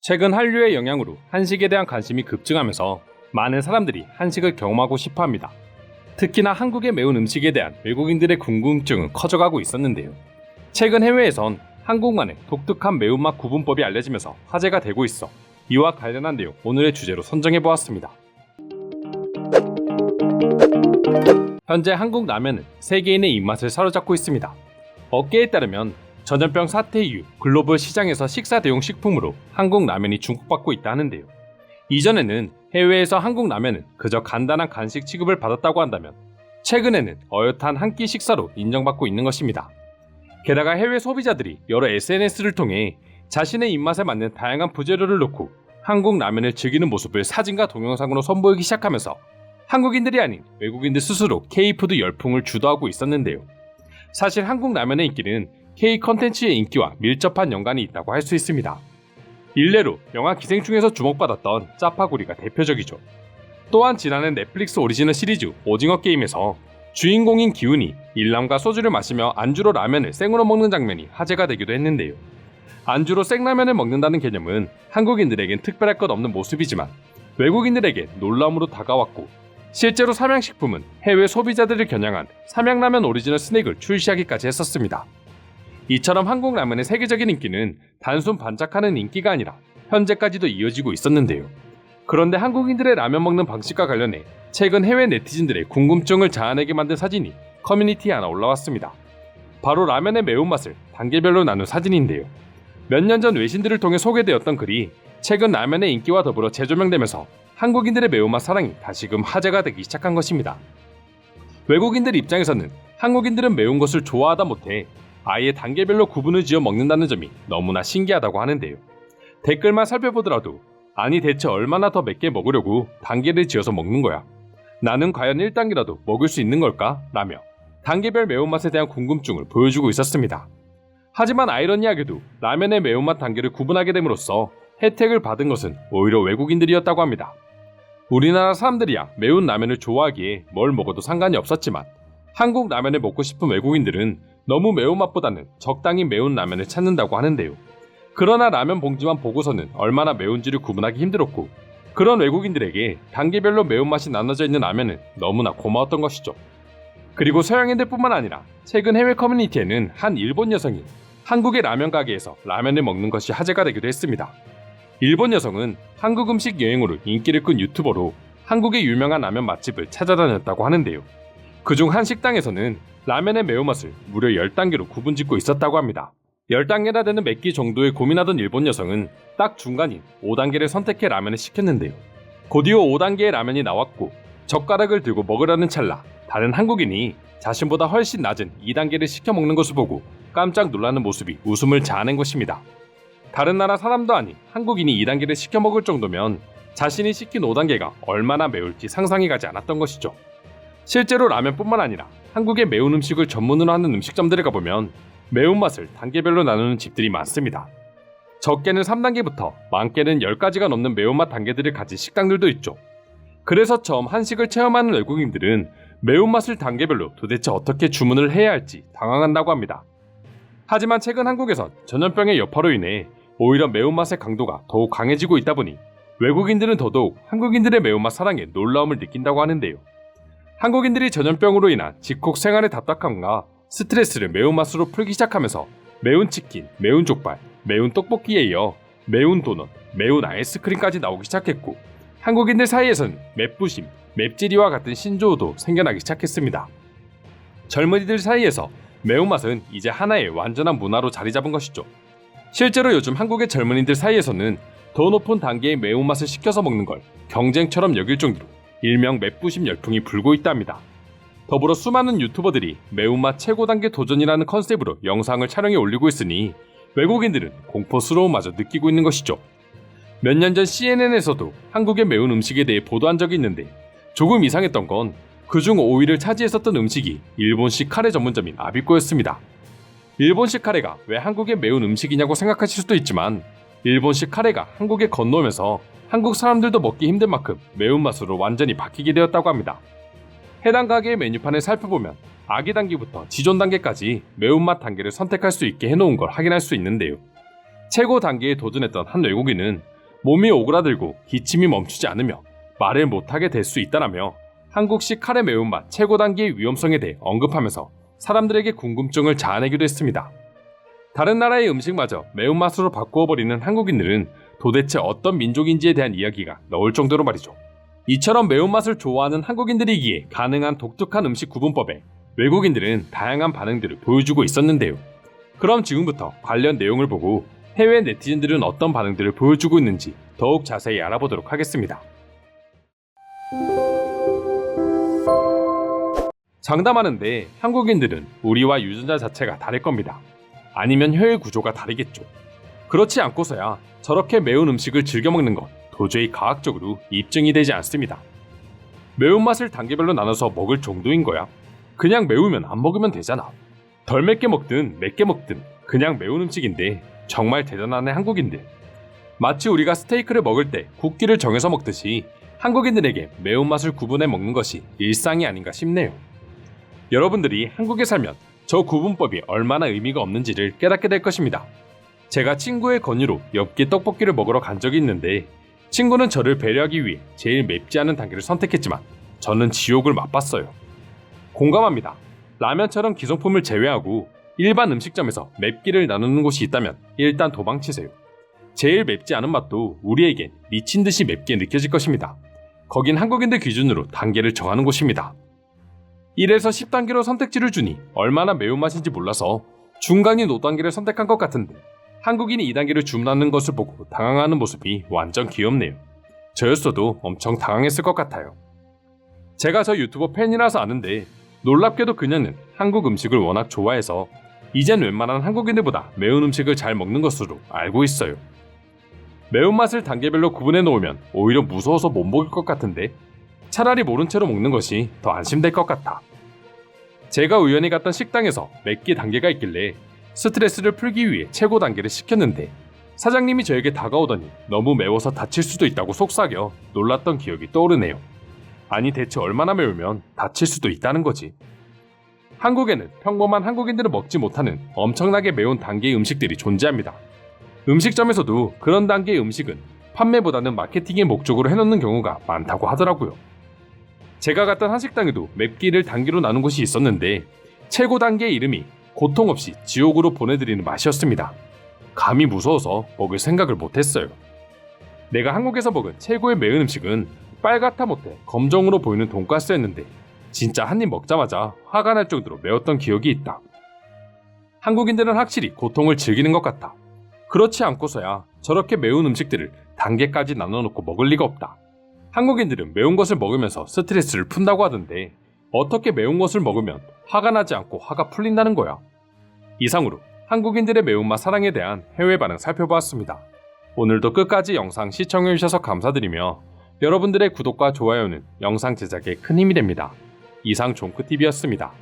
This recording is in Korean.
최근 한류의 영향으로 한식에 대한 관심이 급증하면서 많은 사람들이 한식을 경험하고 싶어 합니다. 특히나 한국의 매운 음식에 대한 외국인들의 궁금증은 커져가고 있었는데요. 최근 해외에선 한국만의 독특한 매운맛 구분법이 알려지면서 화제가 되고 있어 이와 관련한 내용 오늘의 주제로 선정해보았습니다. 현재 한국 라면은 세계인의 입맛을 사로잡고 있습니다. 업계에 따르면 전염병 사태 이후 글로벌 시장에서 식사 대용 식품으로 한국 라면이 주목받고 있다 하는데요. 이전에는 해외에서 한국 라면은 그저 간단한 간식 취급을 받았다고 한다면 최근에는 어엿한 한 끼 식사로 인정받고 있는 것입니다. 게다가 해외 소비자들이 여러 SNS를 통해 자신의 입맛에 맞는 다양한 부재료를 넣고 한국 라면을 즐기는 모습을 사진과 동영상으로 선보이기 시작하면서 한국인들이 아닌 외국인들 스스로 K푸드 열풍을 주도하고 있었는데요. 사실 한국 라면의 인기는 K 컨텐츠의 인기와 밀접한 연관이 있다고 할 수 있습니다. 일례로 영화 기생충에서 주목받았던 짜파구리가 대표적이죠. 또한 지난해 넷플릭스 오리지널 시리즈 오징어 게임에서 주인공인 기훈이 일남과 소주를 마시며 안주로 라면을 생으로 먹는 장면이 화제가 되기도 했는데요. 안주로 생라면을 먹는다는 개념은 한국인들에겐 특별할 것 없는 모습이지만 외국인들에게 놀라움으로 다가왔고 실제로 삼양식품은 해외 소비자들을 겨냥한 삼양라면 오리지널 스낵을 출시하기까지 했었습니다. 이처럼 한국 라면의 세계적인 인기는 단순 반짝하는 인기가 아니라 현재까지도 이어지고 있었는데요. 그런데 한국인들의 라면 먹는 방식과 관련해 최근 해외 네티즌들의 궁금증을 자아내게 만든 사진이 커뮤니티에 하나 올라왔습니다. 바로 라면의 매운맛을 단계별로 나눈 사진인데요. 몇 년 전 외신들을 통해 소개되었던 글이 최근 라면의 인기와 더불어 재조명되면서 한국인들의 매운맛 사랑이 다시금 화제가 되기 시작한 것입니다. 외국인들 입장에서는 한국인들은 매운 것을 좋아하다 못해 아예 단계별로 구분을 지어 먹는다는 점이 너무나 신기하다고 하는데요. 댓글만 살펴보더라도 아니 대체 얼마나 더 맵게 먹으려고 단계를 지어서 먹는 거야? 나는 과연 1단계라도 먹을 수 있는 걸까? 라며 단계별 매운맛에 대한 궁금증을 보여주고 있었습니다. 하지만 아이러니하게도 라면의 매운맛 단계를 구분하게 됨으로써 혜택을 받은 것은 오히려 외국인들이었다고 합니다. 우리나라 사람들이야 매운 라면을 좋아하기에 뭘 먹어도 상관이 없었지만 한국 라면을 먹고 싶은 외국인들은 너무 매운맛보다는 적당히 매운 라면을 찾는다고 하는데요. 그러나 라면 봉지만 보고서는 얼마나 매운지를 구분하기 힘들었고 그런 외국인들에게 단계별로 매운맛이 나눠져 있는 라면은 너무나 고마웠던 것이죠. 그리고 서양인들뿐만 아니라 최근 해외 커뮤니티에는 한 일본 여성이 한국의 라면 가게에서 라면을 먹는 것이 화제가 되기도 했습니다. 일본 여성은 한국 음식 여행으로 인기를 끈 유튜버로 한국의 유명한 라면 맛집을 찾아다녔다고 하는데요. 그중 한 식당에서는 라면의 매운맛을 무려 10단계로 구분짓고 있었다고 합니다. 10단계나 되는 맵기 정도에 고민하던 일본 여성은 딱 중간인 5단계를 선택해 라면을 시켰는데요. 곧이어 5단계의 라면이 나왔고 젓가락을 들고 먹으려는 찰나 다른 한국인이 자신보다 훨씬 낮은 2단계를 시켜 먹는 것을 보고 깜짝 놀라는 모습이 웃음을 자아낸 것입니다. 다른 나라 사람도 아닌 한국인이 2단계를 시켜 먹을 정도면 자신이 시킨 5단계가 얼마나 매울지 상상이 가지 않았던 것이죠. 실제로 라면뿐만 아니라 한국의 매운 음식을 전문으로 하는 음식점들에 가보면 매운맛을 단계별로 나누는 집들이 많습니다. 적게는 3단계부터 많게는 10가지가 넘는 매운맛 단계들을 가진 식당들도 있죠. 그래서 처음 한식을 체험하는 외국인들은 매운맛을 단계별로 도대체 어떻게 주문을 해야 할지 당황한다고 합니다. 하지만 최근 한국에선 전염병의 여파로 인해 오히려 매운맛의 강도가 더욱 강해지고 있다 보니 외국인들은 더더욱 한국인들의 매운맛 사랑에 놀라움을 느낀다고 하는데요. 한국인들이 전염병으로 인한 집콕 생활의 답답함과 스트레스를 매운맛으로 풀기 시작하면서 매운 치킨, 매운 족발, 매운 떡볶이에 이어 매운 도넛, 매운 아이스크림까지 나오기 시작했고 한국인들 사이에서는 맵부심, 맵찔이와 같은 신조어도 생겨나기 시작했습니다. 젊은이들 사이에서 매운맛은 이제 하나의 완전한 문화로 자리 잡은 것이죠. 실제로 요즘 한국의 젊은이들 사이에서는 더 높은 단계의 매운맛을 시켜서 먹는 걸 경쟁처럼 여길 정도로 일명 맵부심 열풍이 불고 있답니다. 더불어 수많은 유튜버들이 매운맛 최고 단계 도전이라는 컨셉으로 영상을 촬영해 올리고 있으니 외국인들은 공포스러움마저 느끼고 있는 것이죠. 몇 년 전 CNN에서도 한국의 매운 음식에 대해 보도한 적이 있는데 조금 이상했던 건 그중 5위를 차지했었던 음식이 일본식 카레 전문점인 아비꼬였습니다. 일본식 카레가 왜 한국의 매운 음식이냐고 생각하실 수도 있지만 일본식 카레가 한국에 건너오면서 한국 사람들도 먹기 힘든 만큼 매운맛으로 완전히 바뀌게 되었다고 합니다. 해당 가게의 메뉴판을 살펴보면 아기 단계부터 지존 단계까지 매운맛 단계를 선택할 수 있게 해놓은 걸 확인할 수 있는데요. 최고 단계에 도전했던 한 외국인은 몸이 오그라들고 기침이 멈추지 않으며 말을 못하게 될 수 있다라며 한국식 카레 매운맛 최고 단계의 위험성에 대해 언급하면서 사람들에게 궁금증을 자아내기도 했습니다. 다른 나라의 음식마저 매운맛으로 바꾸어버리는 한국인들은 도대체 어떤 민족인지에 대한 이야기가 나올 정도로 말이죠. 이처럼 매운맛을 좋아하는 한국인들이기에 가능한 독특한 음식 구분법에 외국인들은 다양한 반응들을 보여주고 있었는데요. 그럼 지금부터 관련 내용을 보고 해외 네티즌들은 어떤 반응들을 보여주고 있는지 더욱 자세히 알아보도록 하겠습니다. 장담하는데 한국인들은 우리와 유전자 자체가 다를 겁니다. 아니면 혀의 구조가 다르겠죠. 그렇지 않고서야 저렇게 매운 음식을 즐겨 먹는 건 도저히 과학적으로 입증이 되지 않습니다. 매운맛을 단계별로 나눠서 먹을 정도인 거야. 그냥 매우면 안 먹으면 되잖아. 덜 맵게 먹든 맵게 먹든 그냥 매운 음식인데 정말 대단하네 한국인들. 마치 우리가 스테이크를 먹을 때 굵기를 정해서 먹듯이 한국인들에게 매운맛을 구분해 먹는 것이 일상이 아닌가 싶네요. 여러분들이 한국에 살면 저 구분법이 얼마나 의미가 없는지를 깨닫게 될 것입니다. 제가 친구의 권유로 엽기 떡볶이를 먹으러 간 적이 있는데 친구는 저를 배려하기 위해 제일 맵지 않은 단계를 선택했지만 저는 지옥을 맛봤어요. 공감합니다. 라면처럼 기성품을 제외하고 일반 음식점에서 맵기를 나누는 곳이 있다면 일단 도망치세요. 제일 맵지 않은 맛도 우리에겐 미친 듯이 맵게 느껴질 것입니다. 거긴 한국인들 기준으로 단계를 정하는 곳입니다. 1에서 10단계로 선택지를 주니 얼마나 매운맛인지 몰라서 중간인 5단계를 선택한 것 같은데 한국인이 2단계를 주문하는 것을 보고 당황하는 모습이 완전 귀엽네요. 저였어도 엄청 당황했을 것 같아요. 제가 저 유튜버 팬이라서 아는데 놀랍게도 그녀는 한국 음식을 워낙 좋아해서 이젠 웬만한 한국인들보다 매운 음식을 잘 먹는 것으로 알고 있어요. 매운맛을 단계별로 구분해 놓으면 오히려 무서워서 못 먹을 것 같은데 차라리 모른 채로 먹는 것이 더 안심될 것 같아. 제가 우연히 갔던 식당에서 맵기 단계가 있길래 스트레스를 풀기 위해 최고 단계를 시켰는데 사장님이 저에게 다가오더니 너무 매워서 다칠 수도 있다고 속삭여 놀랐던 기억이 떠오르네요. 아니 대체 얼마나 매우면 다칠 수도 있다는 거지. 한국에는 평범한 한국인들은 먹지 못하는 엄청나게 매운 단계의 음식들이 존재합니다. 음식점에서도 그런 단계의 음식은 판매보다는 마케팅의 목적으로 해놓는 경우가 많다고 하더라고요. 제가 갔던 한식당에도 맵기를 단계로 나눈 곳이 있었는데 최고 단계의 이름이 고통 없이 지옥으로 보내드리는 맛이었습니다. 감이 무서워서 먹을 생각을 못했어요. 내가 한국에서 먹은 최고의 매운 음식은 빨갛다 못해 검정으로 보이는 돈가스였는데 진짜 한 입 먹자마자 화가 날 정도로 매웠던 기억이 있다. 한국인들은 확실히 고통을 즐기는 것 같아. 그렇지 않고서야 저렇게 매운 음식들을 단계까지 나눠놓고 먹을 리가 없다. 한국인들은 매운 것을 먹으면서 스트레스를 푼다고 하던데 어떻게 매운 것을 먹으면 화가 나지 않고 화가 풀린다는 거야. 이상으로 한국인들의 매운맛 사랑에 대한 해외 반응 살펴보았습니다. 오늘도 끝까지 영상 시청해주셔서 감사드리며 여러분들의 구독과 좋아요는 영상 제작에 큰 힘이 됩니다. 이상 종크TV였습니다.